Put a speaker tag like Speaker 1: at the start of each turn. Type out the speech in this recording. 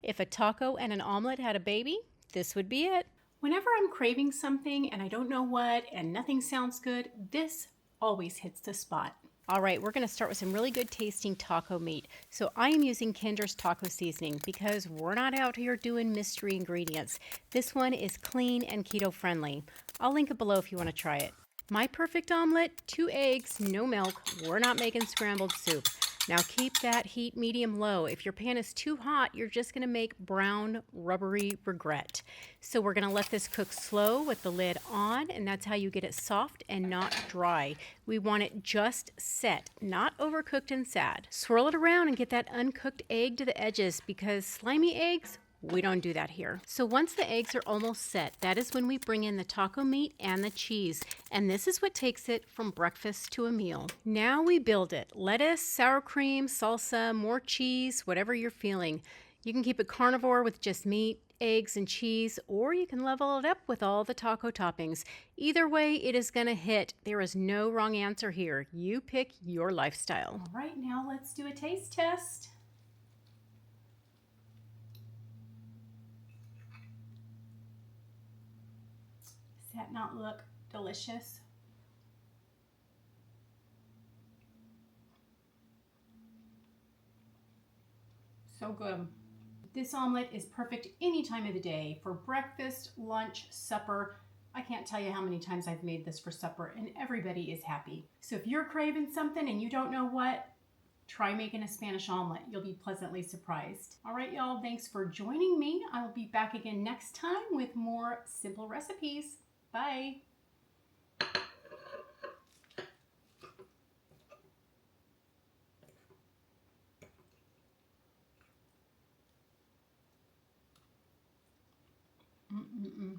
Speaker 1: If a taco and an omelet had a baby, this would be it. Whenever I'm craving something and I don't know what and nothing sounds good, this always hits the spot. All right, we're gonna start with some really good tasting taco meat. So I am using Kinder's taco seasoning because we're not out here doing mystery ingredients. This one is clean and keto friendly. I'll link it below if you wanna try it. My perfect omelet, 2 eggs, no milk. We're not making scrambled soup. Now keep that heat medium low. If your pan is too hot, you're just gonna make brown, rubbery regret. So we're gonna let this cook slow with the lid on, and that's how you get it soft and not dry. We want it just set, not overcooked and sad. Swirl it around and get that uncooked egg to the edges because slimy eggs, we don't do that here. So once the eggs are almost set, that is when we bring in the taco meat and the cheese. And this is what takes it from breakfast to a meal. Now we build it. Lettuce, sour cream, salsa, more cheese, whatever you're feeling. You can keep it carnivore with just meat, eggs, and cheese, or you can level it up with all the taco toppings. Either way, it is gonna hit. There is no wrong answer here. You pick your lifestyle. All right, now let's do a taste test. Does that not look delicious? So good. This omelet is perfect any time of the day for breakfast, lunch, supper. I can't tell you how many times I've made this for supper and everybody is happy. So if you're craving something and you don't know what, try making a Spanish omelet. You'll be pleasantly surprised. All right, y'all, thanks for joining me. I will be back again next time with more simple recipes. Bye. Mm-mm-mm.